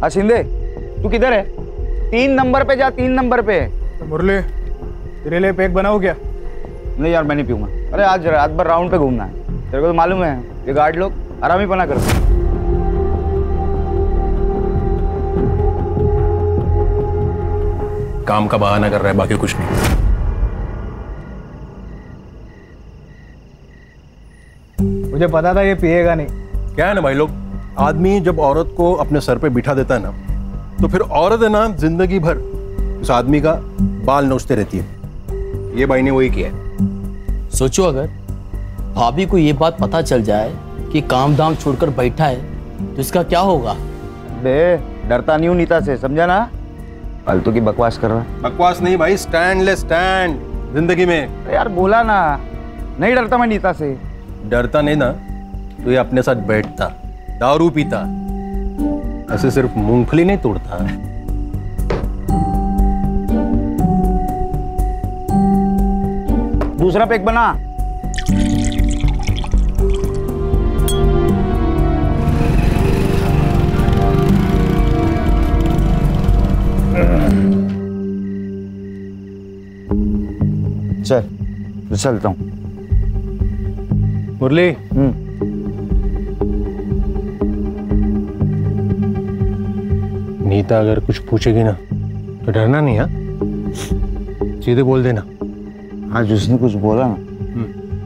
हाँ शिंदे, तू किधर है? 3 नंबर पे जा, 3 नंबर पे। तो मुरली, तेरे लिए पैक बनाओ क्या? नहीं यार, मैं नहीं पीऊंगा। अरे आज रात भर राउंड पे घूमना है, तेरे को तो मालूम है ये गार्ड लोग आरामी पना करते हैं। काम का बहाना कर रहा है, बाकी कुछ नहीं। मुझे पता था ये पिएगा नहीं। क्या है ना भाई लोग, आदमी जब औरत को अपने सर पे बिठा देता है ना, तो फिर औरत है ना जिंदगी भर उस आदमी का बाल नोचते रहती है। ये भाई ने वही किया है। सोचो अगर भाभी को ये बात पता चल जाए कि काम धाम छोड़कर बैठा है तो इसका क्या होगा? बे डरता नहीं हूँ नीता से, समझा ना? फालतू की बकवास कर रहा है। बकवास नहीं भाई, स्टैंड ले स्टैंड जिंदगी में। यार बोला ना, नहीं डरता मैं नीता से। डरता नहीं ना तो ये अपने साथ बैठता, दारू पीता, ऐसे सिर्फ मूंगफली नहीं तोड़ता। दूसरा पैक बना। चल चलता हूँ। मुरली, नीता अगर कुछ पूछेगी ना तो डरना नहीं। हाँ, सीधे बोल देना। आज उसने कुछ बोला ना,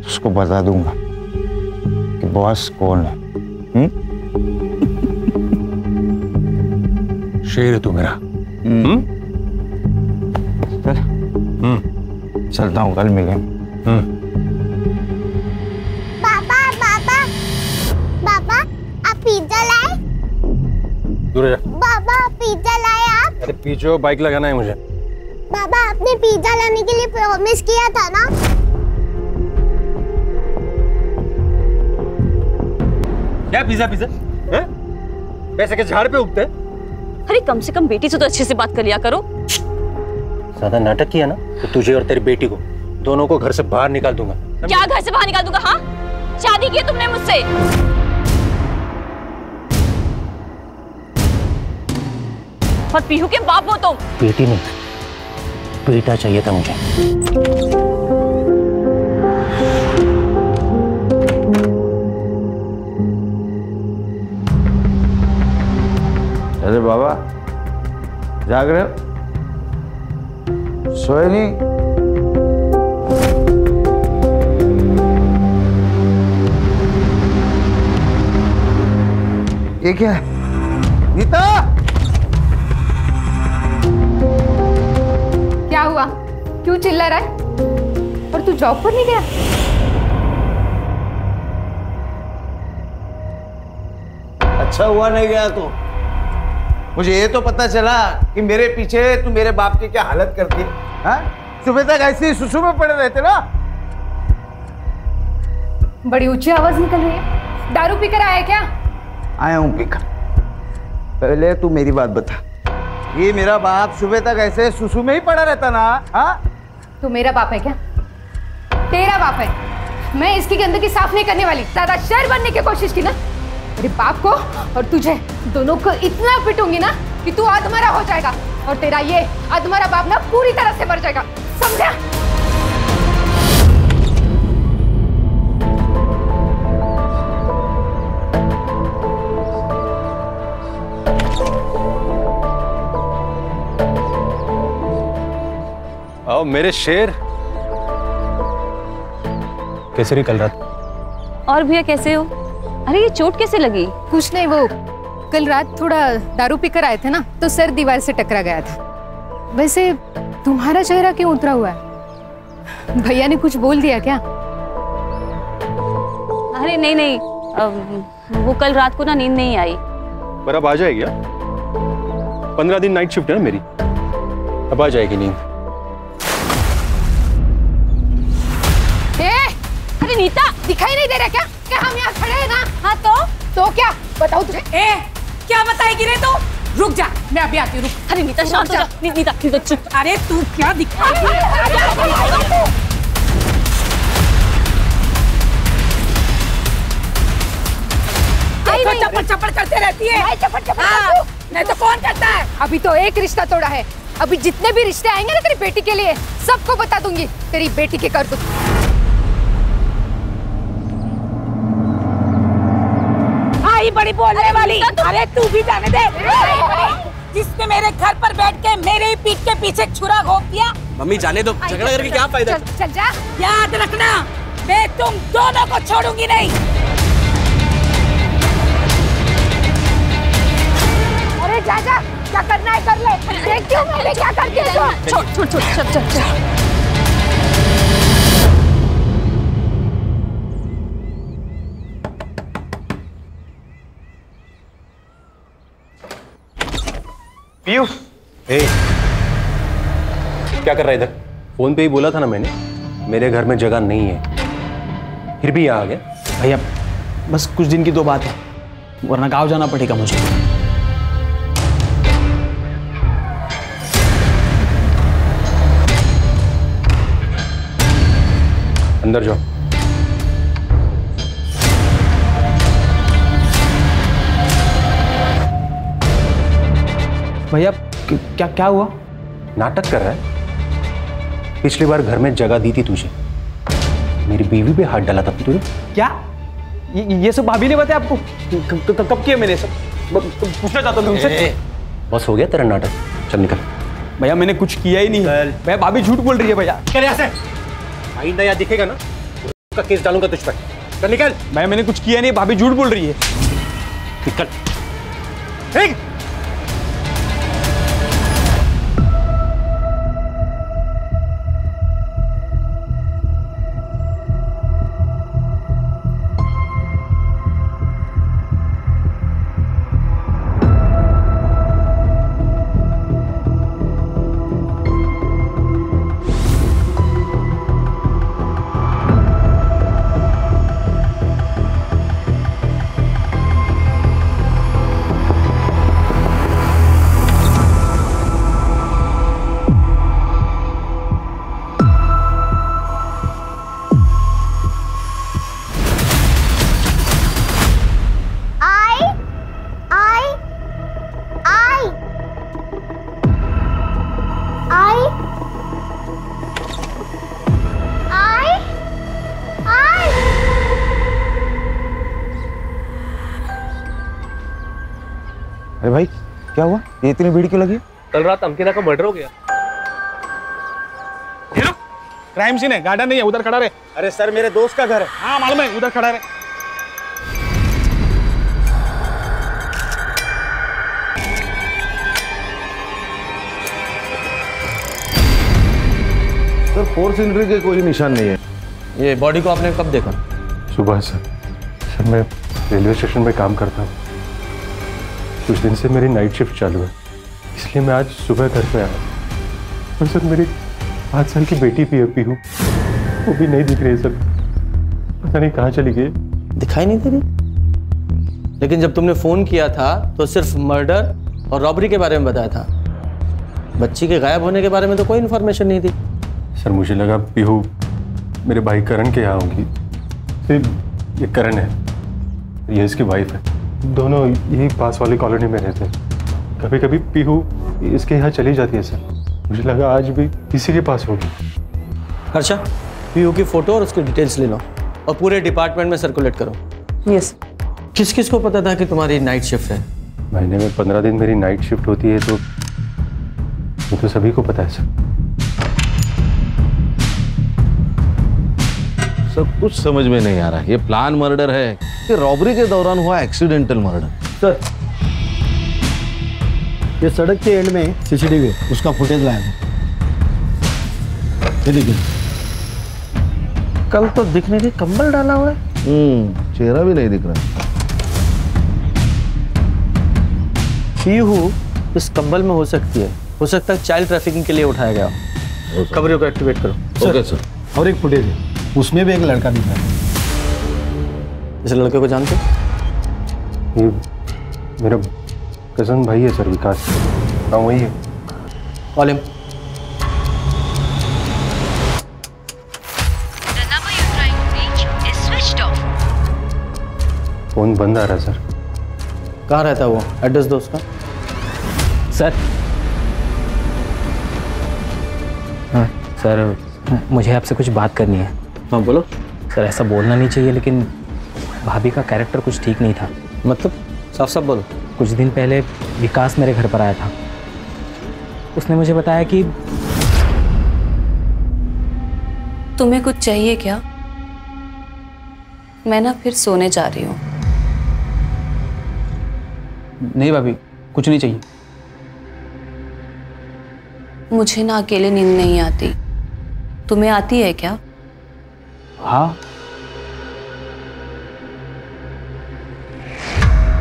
उसको बता दूंगा कि बॉस कौन है। शेर है तू मेरा। चल चलता हूँ, कल मिलेंगे। पापा पापा पापा, आप पिज्जा लाए? दूर जा। पापा पिज्जा लाए आप? अरे पीछे बाइक लगाना है मुझे। पापा आपने पिज्जा लाने के लिए प्रॉमिस किया था ना? क्या पिज्जा पिज्जा है? पैसे के झाड़ पे उगते? अरे कम से कम बेटी से तो अच्छे से बात कर लिया करो। ज्यादा नाटक किया ना तो तुझे और तेरी बेटी को दोनों को घर से बाहर निकाल दूंगा। क्या घर से बाहर निकाल दूंगा? हाँ, शादी की है तुमने मुझसे। और पीहू के बाप हो तुम। बेटी नहीं, बेटा चाहिए था मुझे। अरे बाबा, जाग रहे हो? सोए नहीं? ये क्या है? नीता! क्या हुआ? क्यों चिल्ला रहा है? और तू जॉब पर नहीं गया? अच्छा हुआ नहीं गया तो। मुझे ये तो पता चला कि मेरे पीछे तू मेरे बाप की क्या हालत करती है। हाँ? सुबह तक ऐसे ही सुसु में पड़े रहते ना। बड़ी ऊंची आवाज निकल रही है। दारू पीकर आया क्या? आया हूँ पीकर। पहले तू मेरी बात बता, ये मेरा बाप सुबह तक ऐसे सुसु में ही पड़ा रहता ना? हाँ? तू मेरा बाप है क्या? तेरा बाप है। मैं इसकी गंदगी साफ नहीं करने वाली। ज्यादा शेर बनने की कोशिश की ना, मेरे बाप को और तुझे दोनों को इतना पिटूंगी ना कि तू अधमरा हो जाएगा और तेरा ये अधमरा बाप ना पूरी तरह से मर जाएगा, समझा? आओ मेरे शेर, कैसे निकल रहा था? और भैया कैसे हो? अरे ये चोट कैसे लगी? कुछ नहीं, वो कल रात थोड़ा दारू पीकर आए थे ना तो सर दीवार से टकरा गया था। वैसे तुम्हारा चेहरा क्यों उतरा हुआ है? भैया ने कुछ बोल दिया क्या? अरे नहीं नहीं, वो कल रात को ना नींद नहीं आई। पर अब आ जाएगी। 15 दिन नाइट शिफ्ट है ना मेरी, अब आ जाएगी नींद। अरे नीता, दिखाई नहीं दे रहा क्या कि हम यहाँ खड़े हैं ना? हाँ तो क्या बताओ तुझे? क्या बताएगी रे तू? रुक जा, मैं अभी आती हूँ। रुक। अरे नीता शांत हो जा। नीता चुप। अरे तू क्या दिखाएगी? चप्पड़ चप्पड़ करते रहती है। चप्पड़ नहीं तो कौन करता है? अभी तो एक रिश्ता तोड़ा है, अभी जितने भी रिश्ते आएंगे ना तेरी बेटी के लिए सबको बता दूंगी तेरी बेटी के करतूत। आई बड़ी बोलने वाली। अरे तू भी जाने दे। जिसने मेरे घर पर बैठ के मेरे ही पीठ के पीछे छुरा घोंप दिया। मम्मी जाने दो, झगड़ा करके क्या फायदा? चल जा। याद रखना, मैं तुम दोनों को छोड़ूंगी नहीं। अरे जा जा, क्या करना है कर ले, देखती हूँ मैं क्या करती हूँ। छोड़ छोड़ छोड़, चल चल चल। पीयूष, क्या कर रहा है इधर? फोन पे ही बोला था ना मैंने, मेरे घर में जगह नहीं है, फिर भी यहाँ आ गया। भैया बस कुछ दिन की दो बात है, वरना गाँव जाना पड़ेगा मुझे। अंदर जाओ। भैया क्या क्या हुआ? नाटक कर रहा है। पिछली बार घर में जगह दी थी तुझे, मेरी बीवी पे हाथ डाला था तूने। क्या ये सब भाभी ने बताया आपको? कब किया मैंने सब? पूछना चाहता हूँ तुमसे। बस हो गया तेरा नाटक, चल निकल। भैया मैंने कुछ किया ही नहीं। भैया भाभी झूठ बोल रही है भैया। चल यहाँ से, आइंदा यहाँ दिखेगा ना उसका केस डालूंगा तुझ पर। चल निकल। भैया मैंने कुछ किया नहीं, भाभी झूठ बोल रही है। निकल। ठीक। अरे भाई क्या हुआ, ये इतनी भीड़ क्यों लगी? कल रात अंकिता का मर्डर हो गया। क्राइम सीन है, गार्डन नहीं है, उधर खड़ा रहे। अरे सर मेरे दोस्त का घर है। हाँ मालूम है, उधर खड़ा रहे। सर फोर्स इंट्री के कोई निशान नहीं है। ये बॉडी को आपने कब देखा? सुबह सर मैं रेलवे स्टेशन पे काम करता हूँ, कुछ दिन से मेरी नाइट शिफ्ट चालू है, इसलिए मैं आज सुबह घर पे आया। और सर मेरी 5 साल की बेटी पीहू वो भी नहीं दिख रही सर, पता नहीं कहाँ चली गई। दिखाई नहीं दे रही? लेकिन जब तुमने फोन किया था तो सिर्फ मर्डर और रॉबरी के बारे में बताया था, बच्ची के गायब होने के बारे में तो कोई इन्फॉर्मेशन नहीं थी। सर मुझे लगा पीहू मेरे भाई करण के यहाँ होगी। फिर ये करण है, ये इसकी वाइफ है, दोनों यही पास वाली कॉलोनी में रहते हैं। कभी कभी पीहू इसके यहाँ चली जाती है सर, मुझे लगा आज भी किसी के पास होगी। हर्षा, पीयू की फोटो और उसकी डिटेल्स ले लो और पूरे डिपार्टमेंट में सर्कुलेट करो। यस। किस किस को पता था कि तुम्हारी नाइट शिफ्ट है? महीने में 15 दिन मेरी नाइट शिफ्ट होती है, तो ये तो सभी को पता है सर। सब कुछ समझ में नहीं आ रहा है, ये प्लान मर्डर है कि रॉबरी के दौरान हुआ एक्सीडेंटल मर्डर? सर ये सड़क के एंड में सीसीटीवी है, उसका फुटेज लाया है। ये देखिए, कल तो दिखने के कंबल डाला हुआ है, चेहरा भी नहीं दिख रहा। पीहू इस कंबल में हो सकती है, हो सकता है चाइल्ड ट्रैफिकिंग के लिए उठाया गया। खबरों को एक्टिवेट करो। Okay sir. और एक फुटेज है, उसमें भी एक लड़का दिख रहा है। इस लड़के को जानते? ये मेरा कजन भाई है सर, विकास। हाँ वही है। Call him. फोन बंद आ रहा है सर। कहाँ रहता है वो? एड्रेस दो उसका। सर। हाँ सर, मुझे आपसे कुछ बात करनी है। हाँ बोलो। सर ऐसा बोलना नहीं चाहिए, लेकिन भाभी का कैरेक्टर कुछ ठीक नहीं था। मतलब साफ साफ बोलो। कुछ दिन पहले विकास मेरे घर पर आया था। उसने मुझे बताया कि तुम्हें कुछ चाहिए क्या? मैं ना फिर सोने जा रही हूँ। नहीं भाभी, कुछ नहीं चाहिए। मुझे ना अकेले नींद नहीं आती। तुम्हें आती है क्या? हाँ।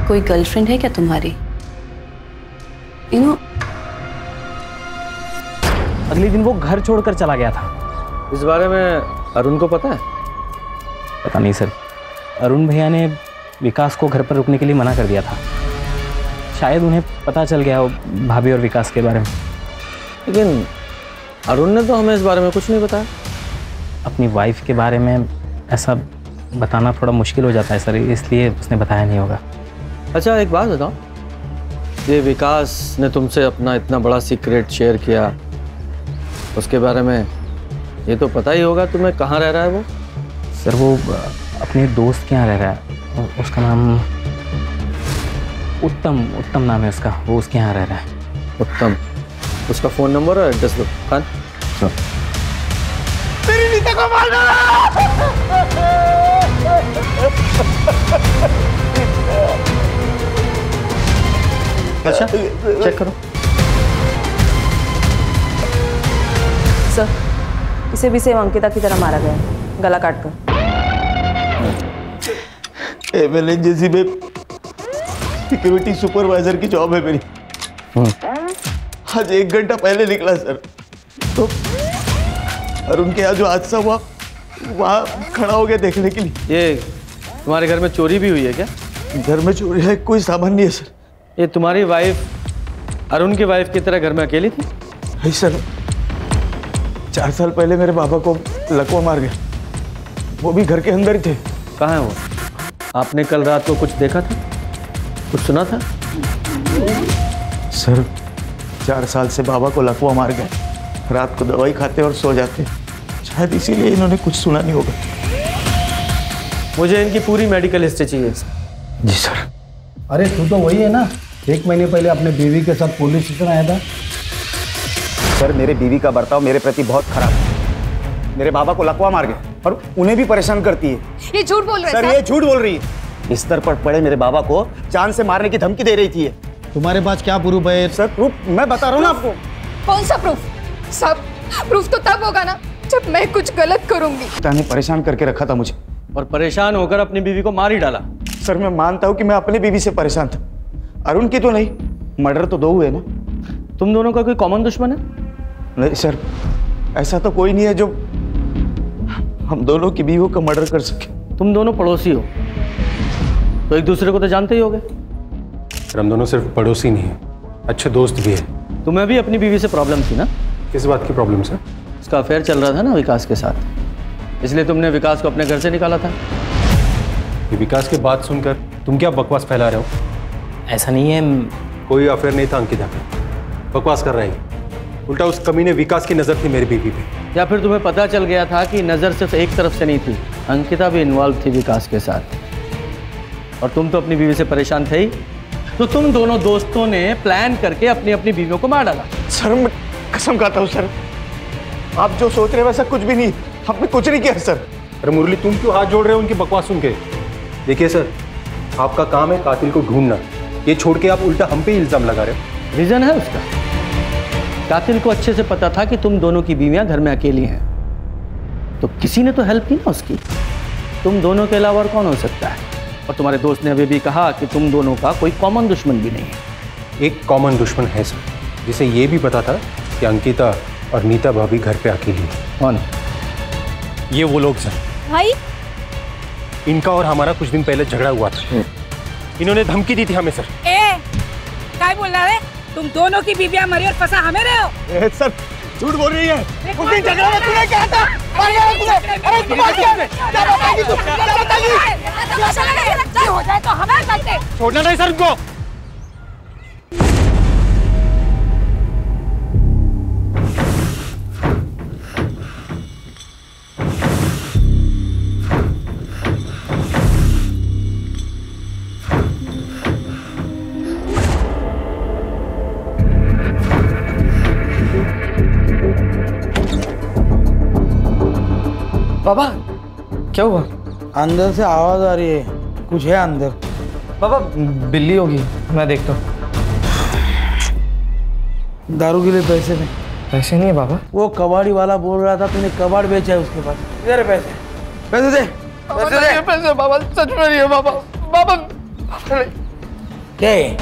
कोई गर्लफ्रेंड है क्या तुम्हारी? अगले दिन वो घर छोड़कर चला गया था। इस बारे में अरुण को पता है? पता नहीं सर, अरुण भैया ने विकास को घर पर रुकने के लिए मना कर दिया था। शायद उन्हें पता चल गया हो भाभी और विकास के बारे में। लेकिन अरुण ने तो हमें इस बारे में कुछ नहीं बताया। अपनी वाइफ के बारे में ऐसा बताना थोड़ा मुश्किल हो जाता है सर, इसलिए उसने बताया नहीं होगा। अच्छा एक बात बताओ, ये विकास ने तुमसे अपना इतना बड़ा सीक्रेट शेयर किया, उसके बारे में ये तो पता ही होगा तुम्हें कहाँ रह रहा है वो? सर वो अपने दोस्त के यहाँ रह रहा है। उसका नाम उत्तम नाम है उसका। वो उसके यहाँ रह रहा है। उत्तम। उसका फ़ोन नंबर और एड्रेस दो। खान तेरी नीता को मार डाला। अच्छा चेक करो। सर, इसे भी सेम अंकिता की तरह मारा गया, गला काट कर। एमएलएनजेसी में सिक्योरिटी सुपरवाइजर की जॉब है मेरी। आज 1 घंटा पहले निकला सर, तो अरुण के यहाँ जो हादसा हुआ वहाँ खड़ा हो गया देखने के लिए। ये तुम्हारे घर में चोरी भी हुई है क्या? घर में चोरी है? कोई सामान नहीं है सर। ये तुम्हारी वाइफ अरुण की वाइफ की तरह घर में अकेली थी? है सर, 4 साल पहले मेरे बाबा को लकवा मार गया, वो भी घर के अंदर ही थे। कहाँ है वो? आपने कल रात को कुछ देखा था, कुछ सुना था? सर 4 साल से बाबा को लकवा मार गया, रात को दवाई खाते और सो जाते, शायद इसीलिए इन्होंने कुछ सुना नहीं होगा। मुझे इनकी पूरी मेडिकल हिस्ट्री चाहिए। जी सर। अरे तू तो वही है ना, 1 महीने पहले अपने बीवी के साथ पुलिस स्टेशन आया था। सर मेरे बीवी का बर्ताव मेरे प्रति बहुत खराब है। मेरे बाबा को लकवा मार गए और उन्हें भी परेशान करती है। ये झूठ बोल रहे हैं सर। ये झूठ बोल रही है। बिस्तर पर पड़े मेरे बाबा को जान से मारने की धमकी दे रही थी। तुम्हारे पास क्या प्रूफ है? सर प्रूफ मैं बता रहा हूँ ना आपको। कौन सा प्रूफ? सब प्रूफ तो तब होगा ना जब मैं कुछ गलत करूंगी। ने परेशान करके रखा था मुझे और परेशान होकर अपनी बीवी को मार ही डाला। सर मैं मानता हूँ कि मैं अपनी बीवी से परेशान था, अरुण की तो नहीं। मर्डर तो 2 हुए ना। तुम दोनों का कोई कॉमन दुश्मन है? नहीं सर, ऐसा तो कोई नहीं है जो हम दोनों की बीवियों का मर्डर कर सके। तुम दोनों पड़ोसी हो तो एक दूसरे को तो जानते ही होगे। सर हम दोनों सिर्फ पड़ोसी नहीं है, अच्छे दोस्त भी है। तुम्हें भी अपनी बीवी से प्रॉब्लम थी ना? किस बात की प्रॉब्लम सर? उसका अफेयर चल रहा था ना विकास के साथ, इसलिए तुमने विकास को अपने घर से निकाला था। ये विकास की बात सुनकर तुम क्या बकवास फैला रहे हो? ऐसा नहीं है। कोई अफेयर नहीं था अंकिता पे, बकवास कर रहे हैं। उल्टा उस कमीने विकास की नजर थी मेरी बीवी पे। या फिर तुम्हें पता चल गया था कि नजर सिर्फ एक तरफ से नहीं थी, अंकिता भी इन्वॉल्व थी विकास के साथ, और तुम तो अपनी बीवी से परेशान थे ही, तो तुम दोनों दोस्तों ने प्लान करके अपनी अपनी बीवियों को मार डाला। सर मैं कसम खाता हूँ सर, आप जो सोच रहे हैं वैसा कुछ भी नहीं, हमने कुछ नहीं किया सर। अरे मुरली तुम क्यों हाथ जोड़ रहे हो उनकी बकवास सुन के? देखिए सर, आपका काम है कातिल को ढूंढना, ये छोड़ के आप उल्टा हम पे इल्जाम लगा रहे हो। रीजन है उसका, कातिल को अच्छे से पता था कि तुम दोनों की बीवियां घर में अकेली हैं, तो किसी ने तो हेल्प की ना उसकी। तुम दोनों के अलावा और कौन हो सकता है? और तुम्हारे दोस्त ने अभी भी कहा कि तुम दोनों का कोई कॉमन दुश्मन भी नहीं है। एक कॉमन दुश्मन है सर, जिसे ये भी पता था कि अंकिता और नीता भाभी घर पे अकेली है। कौन? ये वो लोग सर। भाई इनका और हमारा कुछ दिन पहले झगड़ा हुआ था, इन्होंने धमकी दी थी हमें सर। क्या बोल रहा है? तुम दोनों की बीवियां मरी और फंसा हमें रहे हो? सर झूठ बोल रही है। उस दिन झगड़ा में तूने क्या था? मार गया तुझे। अरे तू मार गया। क्या बताएगी तू? क्या बताएगी? हो जाए तो हमें करते। छोड़ना नहीं सर उनको। बाबा क्या हुआ? अंदर से आवाज आ रही है, कुछ है अंदर। बाबा बिल्ली होगी, मैं देखता हूँ। दारू के लिए पैसे दे। पैसे नहीं है बाबा। वो कबाड़ी वाला बोल रहा था तूने कबाड़ बेचा है उसके पास। इधर है पैसे, पैसे दे, पैसे दे। पैसे बाबा, सच में नहीं है बाबा। बाबा क्या है?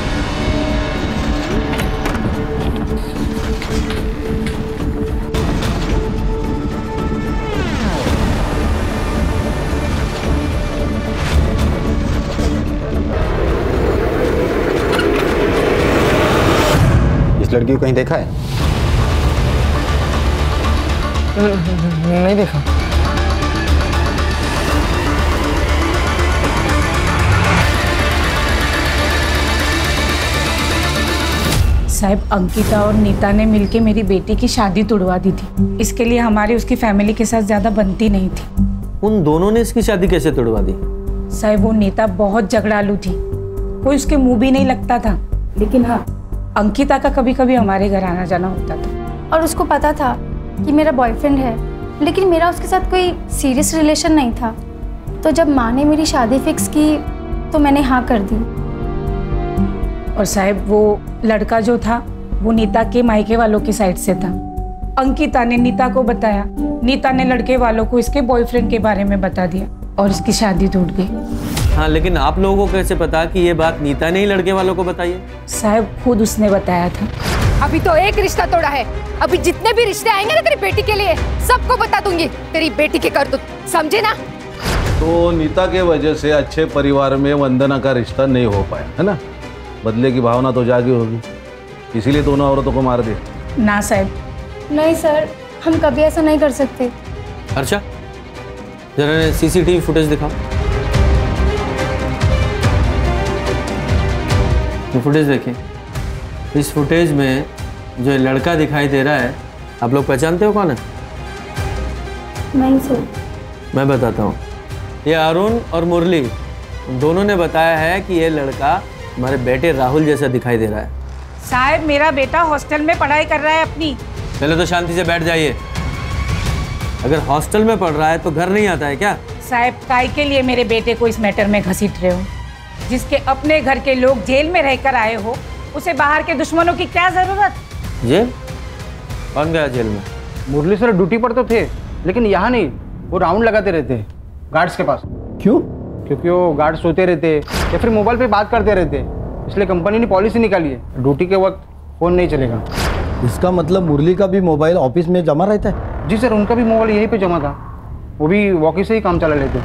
इस लड़की को कहीं देखा है? नहीं देखा। साहब, अंकिता और नीता ने मिलके मेरी बेटी की शादी तुड़वा दी थी। इसके लिए हमारी उसकी फैमिली के साथ ज्यादा बनती नहीं थी। उन दोनों ने इसकी शादी कैसे तुड़वा दी? साहब, वो नीता बहुत झगड़ालू थी, कोई उसके मुंह भी नहीं लगता था। लेकिन हाँ, अंकिता का कभी कभी हमारे घर आना जाना होता था। और उसको पता था कि मेरा बॉयफ्रेंड है, लेकिन मेरा उसके साथ कोई सीरियस रिलेशन नहीं था। तो जब माँ ने मेरी शादी फिक्स की तो मैंने हाँ कर दी। और साहब, वो लड़का जो था वो नीता के मायके वालों की साइड से था। अंकिता ने नीता को बताया, नीता ने लड़के वालों को इसके बॉयफ्रेंड के बारे में बता दिया और इसकी शादी टूट गई। हाँ, लेकिन आप लोगों को कैसे पता कि ये बात नीता ने ही लड़के वालों को बताई है? साहब, खुद उसने बताया था। अभी तो एक रिश्ता तोड़ा है, अभी जितने भी रिश्ते आएंगे ना तेरी बेटी के लिए सबको बता दूंगी तेरी बेटी के करतूत, समझे ना? तो नीता के वजह से अच्छे परिवार में वंदना का रिश्ता नहीं हो पाया है ना? बदले की भावना तो जागी होगी, इसीलिए दोनों औरतों को मार दिया। ना साहब। नहीं सर, हम कभी ऐसा नहीं कर सकते। अच्छा, जरा सीसीटीवी फुटेज दिखाओ। ये फुटेज देखिए। इस फुटेज में जो लड़का दिखाई दे रहा है, आप लोग पहचानते हो कौन है? नहीं सर। मैं बताता हूँ। ये अरुण और मुरली दोनों ने बताया है कि ये लड़का हमारे बेटे राहुल जैसा दिखाई दे रहा है। साहब, मेरा बेटा हॉस्टल में पढ़ाई कर रहा है अपनी। पहले तो शांति से बैठ जाइए। अगर हॉस्टल में पढ़ रहा है तो घर नहीं आता है क्या? साहब, काय के लिए मेरे बेटे को इस मैटर में घसीट रहे हो? जिसके अपने घर के लोग जेल में रहकर आए हो, उसे बाहर के दुश्मनों की क्या जरूरत? जेल? कौन गया जेल में? मुरली सर ड्यूटी पर तो थे, लेकिन यहाँ नहीं, वो राउंड लगाते रहते गार्ड्स के पास। क्यों? क्योंकि वो गार्ड सोते रहते या फिर मोबाइल पे बात करते रहते, इसलिए कंपनी ने पॉलिसी निकाली है ड्यूटी के वक्त फोन नहीं चलेगा। इसका मतलब मुरली का भी मोबाइल ऑफिस में जमा रहता है? जी सर, उनका भी मोबाइल यहीं पे जमा था, वो भी वॉकी से ही काम चला लेते।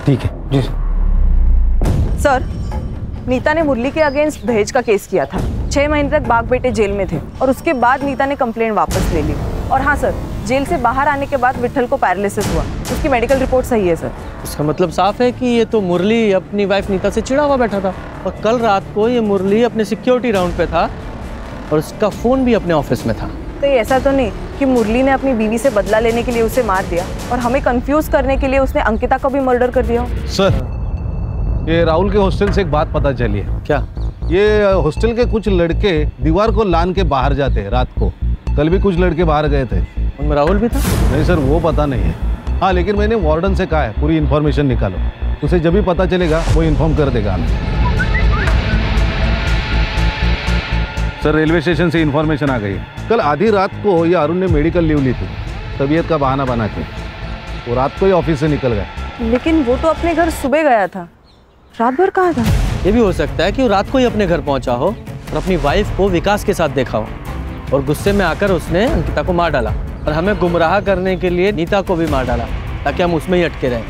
ठीक है जी सर, नीता ने मुरली के अगेंस्ट दहेज का केस किया था। 6 महीने तक बाप बेटे जेल में थे और उसके बाद नीता ने कंप्लेंट वापस ले ली। और हाँ सर, जेल से बाहर आने के बाद विठल को पैरालिसिस हुआ, उसकी मेडिकल रिपोर्ट सही है सर। इसका मतलब साफ है कि ये तो मुरली अपनी वाइफ नीता से चिढ़ा हुआ बैठा था और कल रात को ये मुरली अपने सिक्योरिटी राउंड पे था और उसका फ़ोन भी अपने ऑफिस में था। तो ये ऐसा तो नहीं कि मुरली ने अपनी बीवी से बदला लेने के लिए उसे मार दिया और हमें कंफ्यूज करने के लिए उसने अंकिता को भी मर्डर कर दिया? सर, ये राहुल के हॉस्टल से एक बात पता चली है। क्या? ये हॉस्टल के कुछ लड़के दीवार को लान के बाहर जाते हैं रात को। कल भी कुछ लड़के बाहर गए थे। उनमें राहुल भी था? नहीं सर, वो पता नहीं है। हाँ, लेकिन मैंने वार्डन से कहा है पूरी इन्फॉर्मेशन निकालो, उसे जब भी पता चलेगा वो इन्फॉर्म कर देगा हमें। सर, रेलवे स्टेशन से इन्फॉर्मेशन आ गई है। कल आधी रात को ये अरुण ने मेडिकल लीव ली थी, तबीयत का बहाना बना के वो रात को ही ऑफिस से निकल गया। लेकिन वो तो अपने घर सुबह गया था, रात भर कहाँ था? ये भी हो सकता है कि वो रात को ही अपने घर पहुंचा हो और अपनी वाइफ को विकास के साथ देखा हो और गुस्से में आकर उसने अंकिता को मार डाला और हमें गुमराह करने के लिए नीता को भी मार डाला ताकि हम उसमें ही अटके रहें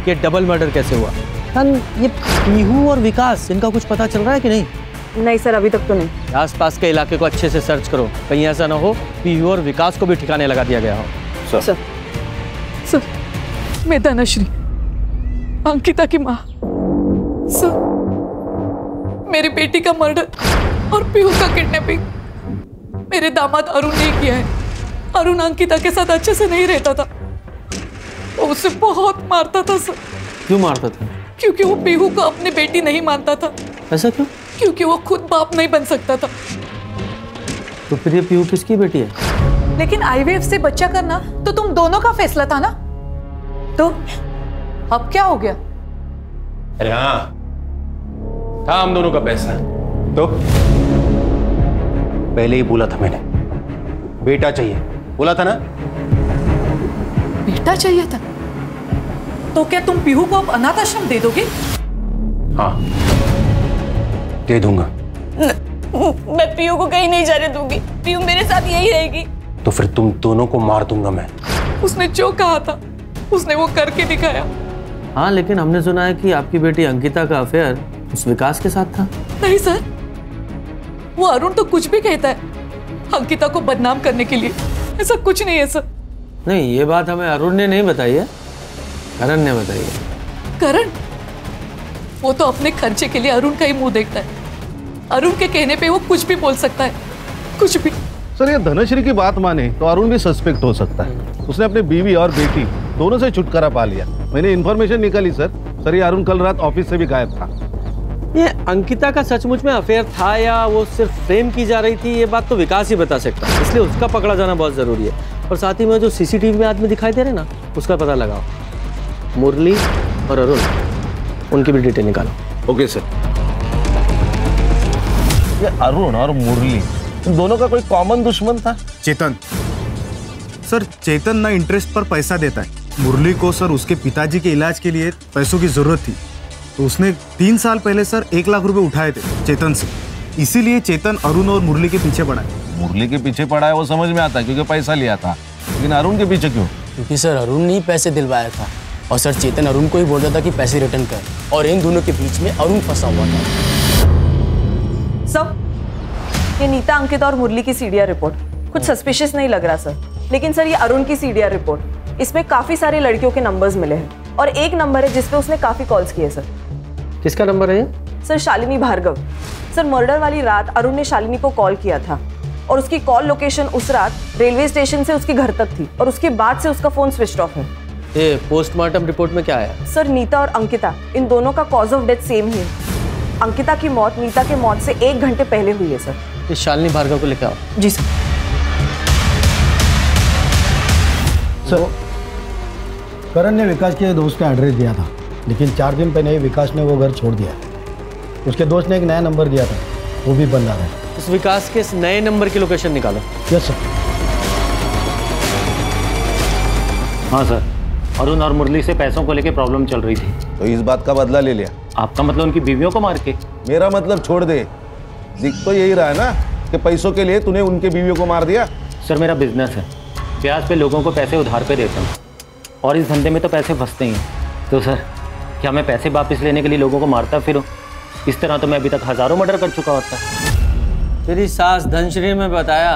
कि ये डबल मर्डर कैसे हुआ। ये पीहू और विकास, इनका कुछ पता चल रहा है कि नहीं? नहीं सर, अभी तक तो नहीं। आसपास के इलाके को अच्छे से सर्च करो, कहीं ऐसा ना हो पीहू और विकास को भी ठिकाने लगा दिया गया हो। सर, मैं धनश्री, अंकिता की माँ। सर, मेरी बेटी का मर्डर और पीहू का किडनैपिंग मेरे दामाद अरुण ने किया है। अरुण अंकिता के साथ अच्छे से नहीं रहता था, वो उसे बहुत मारता था सर। क्यों मारता था? क्योंकि वो पीहू को अपनी बेटी नहीं मानता था। ऐसा क्यों? क्योंकि वो खुद बाप नहीं बन सकता था। तो फिर ये पीहू किसकी बेटी है? लेकिन आईवीएफ से बच्चा करना तो तुम दोनों का फैसला था ना। तो अब क्या हो गया? अरे हाँ, था हम दोनों का पैसा तो पहले ही बोला था मैंने, बेटा चाहिए, बोला था ना। बेटा चाहिए था? तो क्या तुम पीहू को अब अनाथ आश्रम दे दोगे? हाँ, दे दूंगा। मैं पीहू को कहीं नहीं जाने दूंगी, पीहू मेरे साथ यही रहेगी। तो फिर तुम दोनों को मार दूंगा मैं। उसने जो कहा था उसने वो करके दिखाया। हाँ, लेकिन हमने सुना है कि आपकी बेटी अंकिता का अफेयर उस विकास के साथ था। नहीं सर, वो अरुण तो कुछ भी कहता है अंकिता को बदनाम करने के लिए, ऐसा कुछ नहीं है सर। नहीं, ये बात हमें अरुण ने नहीं बताई है, करण ने बताई है। करण? वो तो अपने खर्चे के लिए अरुण का ही मुंह देखता है। अरुण के कहने पे वो कुछ भी बोल सकता है, कुछ भी। सर, ये धनश्री की बात माने तो अरुण भी सस्पेक्ट हो सकता है। उसने अपनी बीवी और बेटी दोनों से छुटकारा पा लिया। मैंने इन्फॉर्मेशन निकाली सर, ये अरुण कल रात ऑफिस से भी गायब था। ये अंकिता का सचमुच में अफेयर था या वो सिर्फ फ्रेम की जा रही थी, ये बात तो विकास ही बता सकता है, इसलिए उसका पकड़ा जाना बहुत जरूरी है। और साथ ही में जो सीसीटीवी में आदमी दिखाई दे रहे ना, उसका पता लगाओ। मुरली और अरुण, उनकी भी डिटेल निकालो। Okay sir. ये अरुण और मुरली, इन दोनों का कोई कॉमन दुश्मन था? चेतन। सर, चेतन ना इंटरेस्ट पर पैसा देता है। मुरली को सर उसके पिताजी के इलाज के लिए पैसों की जरूरत थी, तो उसने 3 साल पहले सर 1 लाख रुपए उठाए थे चेतन से। इसीलिए चेतन अरुण और मुरली के पीछे पड़ा है। मुरली के पीछे पड़ा है वो समझ में आता है, क्योंकि पैसा लिया था, लेकिन अरुण के पीछे क्यों? क्योंकि सर अरुण ने ही पैसे दिलवाया था और सर चेतन अरुण को ही बोल रहा था कि पैसे रिटर्न कर, और इन दोनों के बीच में अरुण फंसा हुआ था। सर, ये नीता, अंकिता और मुरली की सीडीआर रिपोर्ट कुछ सस्पिशियस नहीं लग रहा सर, लेकिन सर ये अरुण की सीडीआर रिपोर्ट, इसमें काफी सारे लड़कियों के नंबर्स मिले हैं और एक नंबर है जिसपे उसने काफी कॉल्स किए सर। किसका नंबर है ये? Sir, Shalini Bhargav. Sir, murder वाली रात अरुण ने शालिनी को कॉल किया था और उसकी कॉल लोकेशन उस रात रेलवे स्टेशन से उसके घर तक थी और उसके बाद से उसका फोन स्विच ऑफ है। ये पोस्टमार्टम रिपोर्ट में क्या आया? सर, नीता और अंकिता, इन दोनों का कॉज ऑफ डेथ सेम ही है। अंकिता की मौत नीता के मौत से 1 घंटे पहले हुई है सर। इस शालिनी भार्गव को लेकर आओ। जी सर। सर, करण ने विकास के दोस्त का एड्रेस दिया था, लेकिन 4 दिन पहले ही विकास ने वो घर छोड़ दिया। उसके दोस्त ने एक नया नंबर दिया था, वो भी बंद आ रहा है। इस विकास के इस नए नंबर की लोकेशन निकालो। Yes sir. हाँ सर, अरुण और मुरली से पैसों को लेके प्रॉब्लम चल रही थी, तो इस बात का बदला ले लिया। आपका मतलब उनकी बीवियों को मार के? मेरा मतलब छोड़ दे, दिख तो यही रहा है ना कि पैसों के लिए तूने उनके बीवियों को मार दिया। सर, मेरा बिजनेस है, ब्याज पे लोगों को पैसे उधार पे देता हूँ और इस धंधे में तो पैसे फंसते ही हैं। तो सर, क्या मैं पैसे वापस लेने के लिए लोगों को मारता फिरूं? इस तरह तो मैं अभी तक हज़ारों मर्डर कर चुका होता। तेरी सास धनश्री में बताया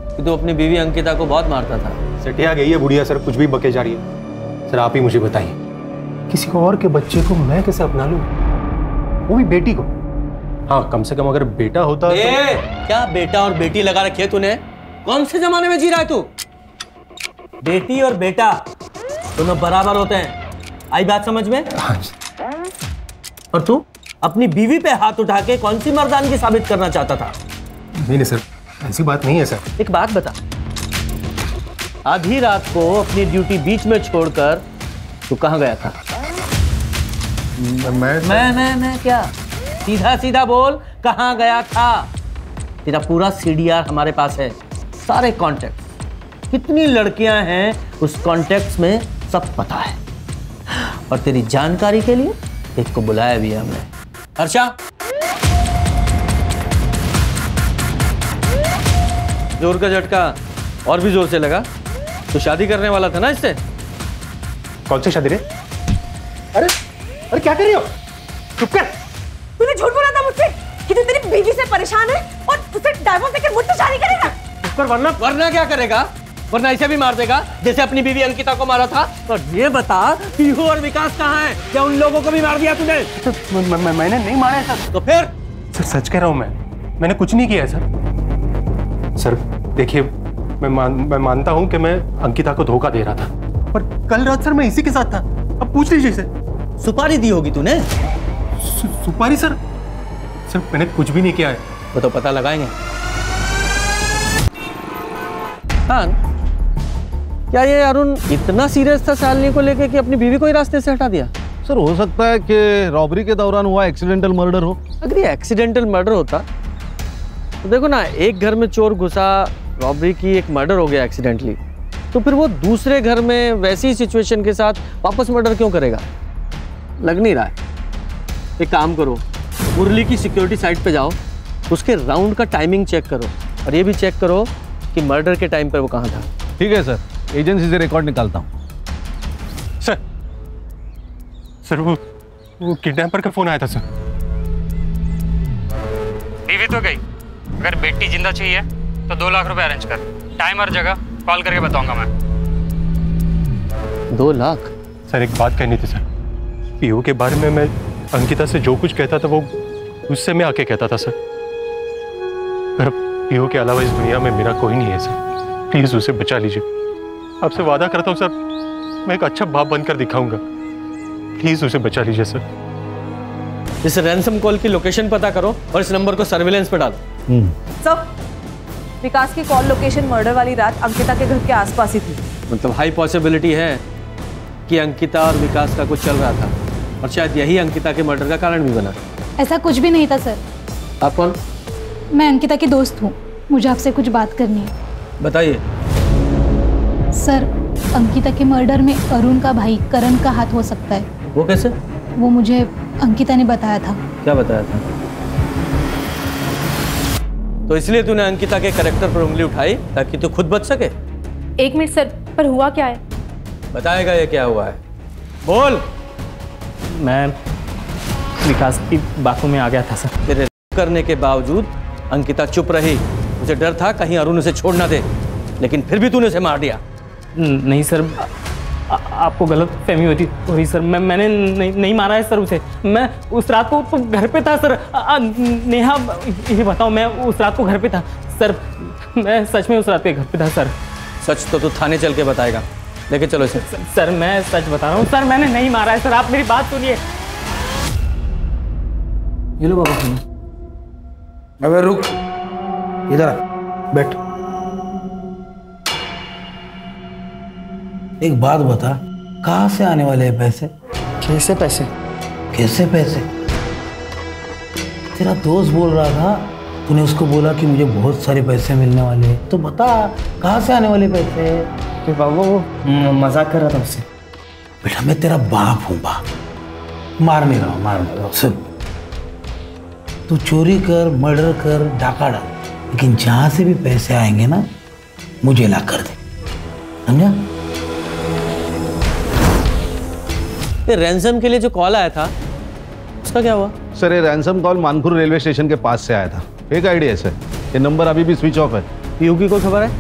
कि तू अपनी बीवी अंकिता को बहुत मारता था। सटिया गई है बुढ़िया सर, कुछ भी बके जा रही है। सर, आप ही मुझे बताइए, किसी को और के बच्चे को मैं कैसे अपना लूं, वो भी बेटी को? हाँ, कम से कम अगर बेटा होता तो... क्या बेटा और बेटी लगा रखी है तूने? कौन से जमाने में जी रहा है तू? बेटी और बेटा दोनों बराबर होते हैं, आई बात समझ में? और तू अपनी बीवी पे हाथ उठा के कौन सी मर्दानगी साबित करना चाहता था? नहीं सर, ऐसी बात नहीं है सर। एक बात बता, आधी रात को अपनी ड्यूटी बीच में छोड़कर तू कहाँ गया था? मैं क्या? सीधा सीधा बोल, कहाँ गया था? तेरा पूरा सीडीआर हमारे पास है, सारे कॉन्टेक्ट, कितनी लड़कियां हैं उस कॉन्टेक्ट्स में सब पता है। और तेरी जानकारी के लिए एक को बुलाया भी है हमने। हर्षा, जोर का झटका और भी जोर से लगा। तो शादी करने वाला था ना इससे? कौन सी शादी रे? अरे क्या कर रही हो? चुप कर। तूने झूठ बोला था मुझसे कि तू तेरी बीवी से परेशान है और उसे डाइवोर्स देकर मुझसे शादी करेगा। चुप कर, वरना क्या करेगा? वरना ऐसे भी मार देगा जैसे अपनी बीवी अंकिता को मारा था। और ये बता, पीहू और विकास कहाँ हैं? क्या उन लोगों को भी मार दिया तूने? मैंने नहीं मारा सर। तो फिर? सर, सच कह रहा हूँ, मैंने कुछ नहीं किया सर। सर देखिए, मैं मानता हूँ कि मैं अंकिता को धोखा दे रहा था, पर कल रात सर मैं इसी के साथ था। अब पूछ लीजिए इसे। सुपारी दी होगी तूने? सुपारी? सर मैंने कुछ भी नहीं किया है। वो तो पता लगाएंगे। हाँ, क्या ये अरुण इतना सीरियस था शालिनी को लेके कि अपनी बीवी को ही रास्ते से हटा दिया? सर हो सकता है कि रॉबरी के दौरान हुआ एक्सीडेंटल मर्डर हो। अगर ये एक्सीडेंटल मर्डर होता तो देखो ना, एक घर में चोर घुसा, रॉबरी की, एक मर्डर हो गया एक्सीडेंटली, तो फिर वो दूसरे घर में वैसी सिचुएशन के साथ वापस मर्डर क्यों करेगा? लग नहीं रहा है। एक काम करो, मुरली की सिक्योरिटी साइट पे जाओ, उसके राउंड का टाइमिंग चेक करो और ये भी चेक करो कि मर्डर के टाइम पर वो कहाँ था। ठीक है सर, एजेंसी से रिकॉर्ड निकालता हूँ। सर वो किडनैपर का फोन आया था सर। बीवी तो गई, अगर बेटी जिंदा चाहिए तो 2 लाख रुपए अरेंज कर। टाइम और जगह कॉल करके बताऊंगा मैं। 2 लाख? सर एक बात कहनी थी सर, पीयू के बारे में मैं अंकिता से जो कुछ कहता था वो उससे मैं आके कहता था सर। पर पीयू के अलावा इस दुनिया में मेरा कोई नहीं है सर, प्लीज उसे बचा लीजिए। आपसे वादा करता हूँ सर, मैं एक अच्छा बाप बनकर दिखाऊंगा, प्लीज उसे बचा लीजिए सर। इस रैंसम कॉल की लोकेशन पता करो और इस नंबर को सर्विलेंस पे डालो। सर, विकास की कॉल लोकेशन मर्डर वाली रात अंकिता के घर के आसपास ही थी। मतलब हाई पॉसिबिलिटी है कि अंकिता और विकास का कुछ चल रहा था और शायद यही अंकिता के मर्डर का कारण भी बना। ऐसा कुछ भी नहीं था सर। आप कौन? मैं अंकिता की दोस्त हूँ, मुझे आपसे कुछ बात करनी है। बताइए। सर, अंकिता के मर्डर में अरुण का भाई करण का हाथ हो सकता है। वो कैसे? वो मुझे अंकिता ने बताया था। क्या बताया था? तो इसलिए तूने अंकिता के कैरेक्टर पर उंगली उठाई ताकि तू खुद बच सके? 1 मिनट सर, पर हुआ क्या है? बताएगा ये क्या हुआ है, बोल। मैं विकास की बातों में आ गया था सर। तेरे करने के बावजूद अंकिता चुप रही। मुझे डर था कहीं अरुण उसे छोड़ ना दे, लेकिन फिर भी तूने उसे मार दिया। नहीं सर, आपको गलत फहमी हो रही सर। मैंने नहीं मारा है सर उसे। मैं उस रात को तो घर पे था सर। नेहा, ये बताओ, मैं उस रात को घर पे था सर। मैं सच में उस रात पे घर पे था सर। सच तो तू थाने चल के बताएगा, लेके चलो इसे। सर मैं सच बता रहा हूँ सर, मैंने नहीं मारा है सर। आप मेरी बात सुनिए। ये लो बाबा सुनो। अबे रुक, इधर आ, बैठ। एक बात बता, कहाँ से आने वाले हैं पैसे? कैसे पैसे? कैसे पैसे? तेरा दोस्त बोल रहा था, तूने उसको बोला कि मुझे बहुत सारे पैसे मिलने वाले हैं, तो बता कहाँ से आने वाले पैसे? तो बाबा वो मजाक कर रहा था उससे। बेटा मैं तेरा बाप हूँ, बाप। मार नहीं रहा, सुन। तू चोरी कर, मर्डर कर, डाका डाल, लेकिन जहाँ से भी पैसे आएंगे ना, मुझे ला कर दे, समझा? रैंसम के लिए जो कॉल आया था उसका क्या हुआ? सर ये ransom call Manpur railway station के पास से आया था। फेक आईडी है सर, ये नंबर अभी भी स्विच ऑफ है। पीयू की कोई खबर है?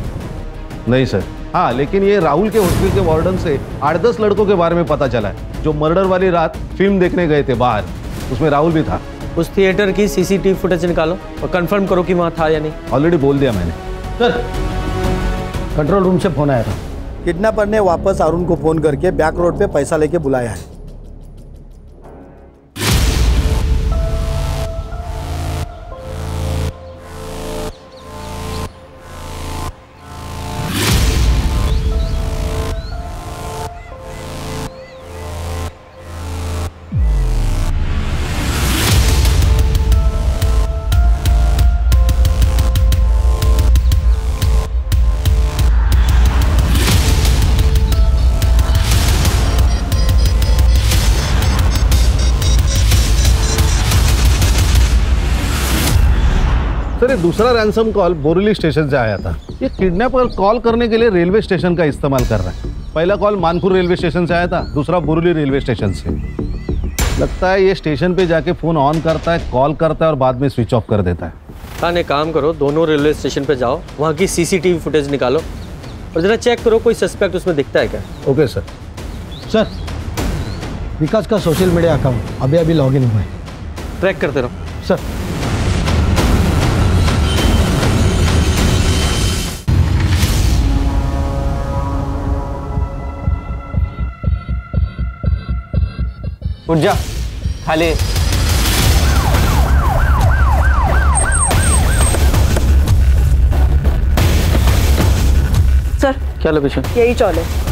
नहीं सर। हाँ, लेकिन ये राहुल के हॉस्टल के वार्डन से 8-10 लड़कों के बारे में पता चला है जो मर्डर वाली रात फिल्म देखने गए थे बाहर। उसमें राहुल भी था। उस थिएटर की सीसीटीवी फुटेज निकालो और कंफर्म करो कि वहाँ था या नहीं। ऑलरेडी बोल दिया मैंने। सर, कंट्रोल रूम से फोन आया था। किडनैपर ने वापस अरुण को फोन करके बैक रोड पे पैसा लेके बुलाया है। सर ये दूसरा रैंसम कॉल बोरीली स्टेशन से आया था। ये किडनैपर कॉल करने के लिए रेलवे स्टेशन का इस्तेमाल कर रहा है। पहला कॉल मानपुर रेलवे स्टेशन से आया था, दूसरा बोरीली रेलवे स्टेशन से। लगता है ये स्टेशन पे जाके फोन ऑन करता है, कॉल करता है और बाद में स्विच ऑफ कर देता है। हाँ, एक काम करो, दोनों रेलवे स्टेशन पे जाओ, वहाँ की सीसीटीवी फुटेज निकालो और जरा चेक करो कोई सस्पेक्ट उसमें दिखता है क्या। Okay sir. सर, विकास का सोशल मीडिया अकाउंट अभी अभी लॉग इन हुआ है, ट्रैक करते रहो। सर। उठ जा, खाली। सर, क्या लोकेशन? यही चौल है।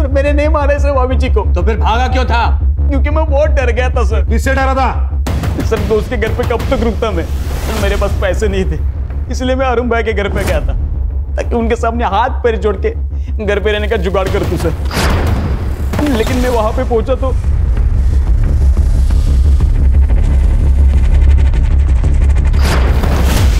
मैंने नहीं मारा सर भाभी जी को। तो फिर भागा क्यों था? क्योंकि मैं बहुत डर गया था सर। किससे डरा था? सर दोस्त के घर पे कब तक रुकता मैं? सर मेरे पास पैसे नहीं थे, इसलिए मैं अरुण भाई के घर पे गया था ताकि उनके सामने हाथ पैर जोड़ के घर पे रहने का जुगाड़ कर दूं सर। लेकिन मैं वहां पे पहुंचा तो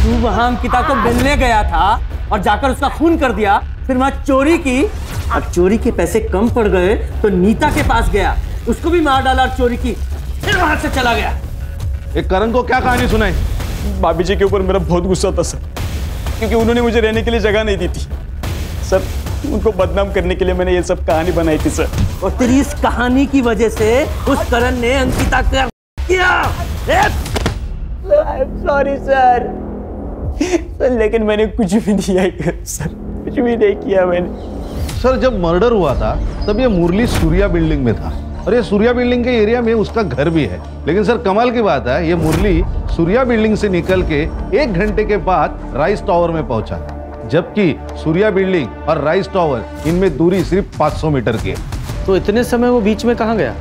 तू वहां अंकिता को मिलने गया था और जाकर उसका खून कर दिया, फिर वहां चोरी की और चोरी के पैसे कम पड़ गए तो नीता के पास गया, उसको भी मार डाला और चोरी की, फिर वहां से चला गया। एक करण को क्या कहानी सुनाई? भाभी जी के ऊपर मेरा बहुत गुस्सा था सर, क्योंकि उन्होंने मुझे रहने के लिए जगह नहीं दी थी सर। उनको बदनाम करने के लिए मैंने ये सब कहानी बनाई थी सर। और तेरी इस कहानी की वजह से उस करण ने अंकिता को किया। सॉरी सर, लेकिन मैंने कुछ भी नहीं किया सर, कुछ भी नहीं किया मैंने। सर जब मर्डर हुआ था तब ये मुरली सूर्या बिल्डिंग में था और ये सूर्या बिल्डिंग के एरिया में उसका घर भी है। लेकिन सर कमाल की बात है, ये मुरली सूर्या बिल्डिंग से निकल के 1 घंटे के बाद राइस टावर में पहुंचा, जबकि सूर्या बिल्डिंग और राइस टावर इनमें दूरी सिर्फ 500 मीटर की है। तो इतने समय वो बीच में कहाँ गया?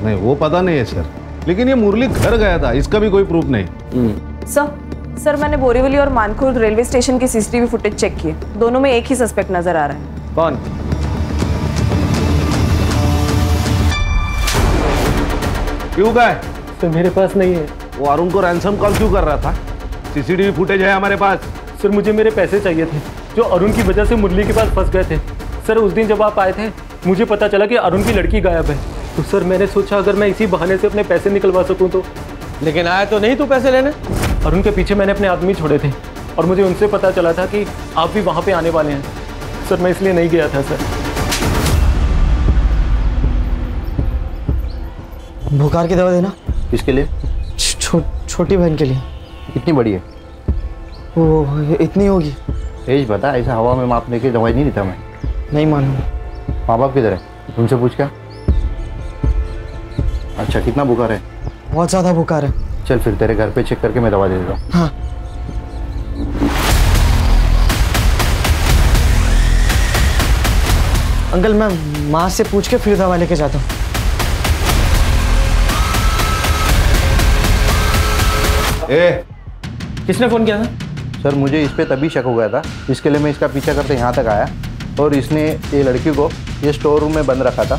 नहीं वो पता नहीं है सर, लेकिन ये मुरली घर गया था, इसका भी कोई प्रूफ नहीं। सर मैंने बोरीवली और मानखुर्द रेलवे स्टेशन की सीसीटीवी फुटेज चेक किए, दोनों में एक ही सस्पेक्ट नजर आ रहा है। कौन? क्यों गए? सर मेरे पास नहीं है। वो अरुण को रैंसम कॉल क्यों कर रहा था? सीसीटीवी फुटेज है हमारे पास। सर मुझे मेरे पैसे चाहिए थे जो अरुण की वजह से मुरली के पास फंस गए थे। सर उस दिन जब आप आए थे मुझे पता चला कि अरुण की लड़की गायब है, तो सर मैंने सोचा अगर मैं इसी बहाने से अपने पैसे निकलवा सकूं तो। लेकिन आया तो नहीं तू पैसे लेने? अरुण के पीछे मैंने अपने आदमी छोड़े थे और मुझे उनसे पता चला था कि आप भी वहाँ पे आने वाले हैं सर, मैं इसलिए नहीं गया था सर। बुखार की दवा देना। किसके लिए? छोटी बहन के लिए। कितनी बड़ी है? वो इतनी होगी। एज बता, ऐसा हवा में मापने की दवाई नहीं देता मैं। नहीं मालूम। माँ बाप किधर है? तुमसे पूछ क्या? अच्छा कितना बुखार है? बहुत ज़्यादा बुखार है। चल फिर तेरे घर पे चेक करके मैं दवा दे देता हूँ। हाँ। अंकल मैं माँ से पूछ के फिर दवा लेके जाता हूँ। किसने फोन किया था? सर मुझे इस पे तभी शक हो गया था, इसके लिए मैं इसका पीछा करते यहाँ तक आया और इसने ये लड़की को ये स्टोर रूम में बंद रखा था।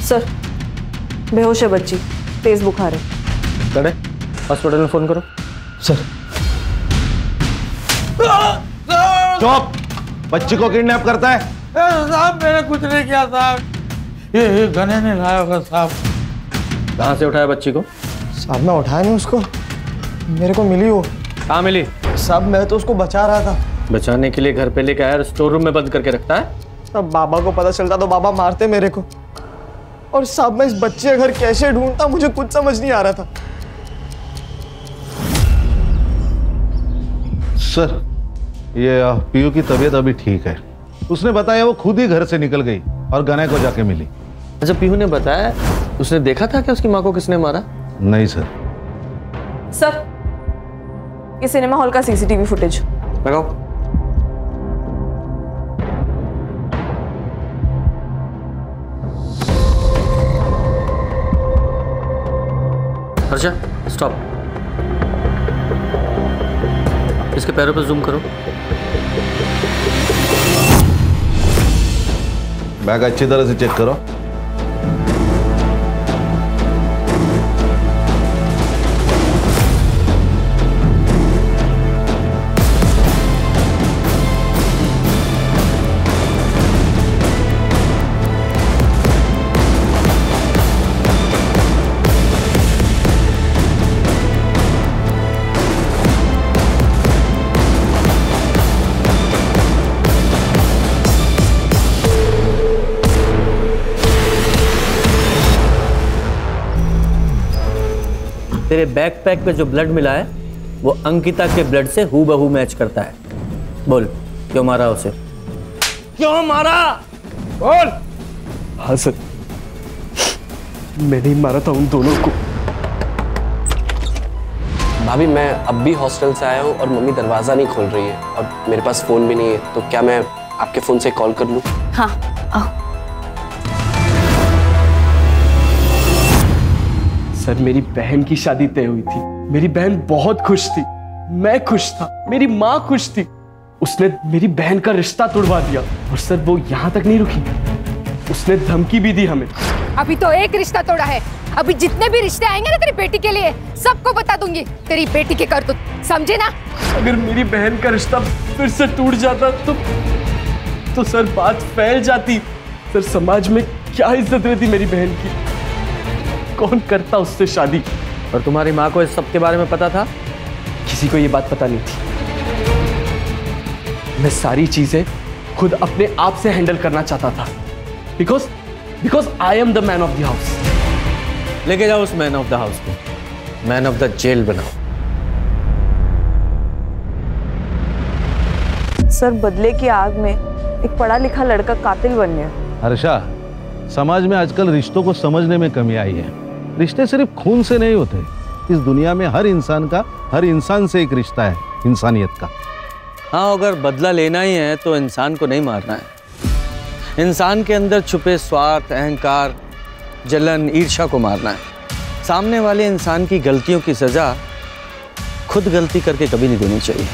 सर बेहोश है बच्ची, तेज बुखार है। करे हॉस्पिटल में फोन करो। सर चुप! बच्ची को किडनैप करता है? साहब मैंने कुछ नहीं किया साहब, ये गने ने लाया होगा साहब। कहाँ से उठाया बच्ची को? साहब मैं उठाया नहीं उसको, मेरे को मिली वो। कहाँ मिली? साहब मैं तो उसको बचा रहा था। बचाने के लिए घर पे लेके आया और स्टोर रूम में बंद करके रखता है? अब बाबा को पता चलता तो बाबा मारते मेरे को। और साहब मैं इस बच्चे का घर कैसे ढूंढता, मुझे कुछ समझ नहीं आ रहा था। सर ये पीयू की तबीयत अभी ठीक है, उसने बताया वो खुद ही घर से निकल गई और गने को जाके मिली। अच्छा पीहू ने बताया, उसने देखा था कि उसकी माँ को किसने मारा? नहीं सर। सर ये सिनेमा हॉल का सीसीटीवी फुटेज लगाओ। हर्षा स्टॉप, इसके पैरों पर जूम करो। बैग अच्छी तरह से चेक करो। तेरे बैकपैक पे जो ब्लड मिला है वो अंकिता के ब्लड से हूबहू मैच करता है। बोल, क्यों मारा उसे? क्यों मारा? बोल। हाँ सर, मैंने ही मारा था उन दोनों को। भाभी, मैं अब भी हॉस्टल से आया हूँ और मम्मी दरवाज़ा नहीं खोल रही है और मेरे पास फ़ोन भी नहीं है, तो क्या मैं आपके फ़ोन से कॉल कर लूँ? हाँ आओ। सर, मेरी बहन की शादी तय हुई थी। मेरी बहन बहुत खुश थी, मैं खुश था, मेरी माँ खुश थी। उसने मेरी बहन का रिश्ता तोड़वा दिया और सर वो यहाँ तक नहीं रुकी, उसने धमकी भी दी हमें। अभी तो एक रिश्ता तोड़ा है, अभी जितने भी रिश्ते आएंगे ना तेरी बेटी के लिए सबको बता दूंगी तेरी बेटी के करतूत, समझे ना? अगर मेरी बहन का रिश्ता फिर से टूट जाता तो सर बात फैल जाती। सर समाज में क्या इज्जत रहती मेरी बहन की, कौन करता उससे शादी? और तुम्हारी माँ को इस सब के बारे में पता था? किसी को ये बात पता नहीं थी। मैं सारी चीजें खुद अपने आप से हैंडल करना चाहता था, because I am the man of the house. लेके जाओ उस मैन ऑफ द हाउस को, मैन ऑफ द जेल बनाओ। सर, बदले की आग में एक पढ़ा लिखा लड़का कातिल बन गया। हर्षा, समाज में आजकल रिश्तों को समझने में कमी आई है। रिश्ते सिर्फ खून से नहीं होते, इस दुनिया में हर इंसान से एक रिश्ता है, इंसानियत का। हाँ, अगर बदला लेना ही है तो इंसान को नहीं मारना है। इंसान के अंदर छुपे स्वार्थ, अहंकार, जलन, ईर्ष्या को मारना है। सामने वाले इंसान की गलतियों की सजा खुद गलती करके कभी नहीं देनी चाहिए।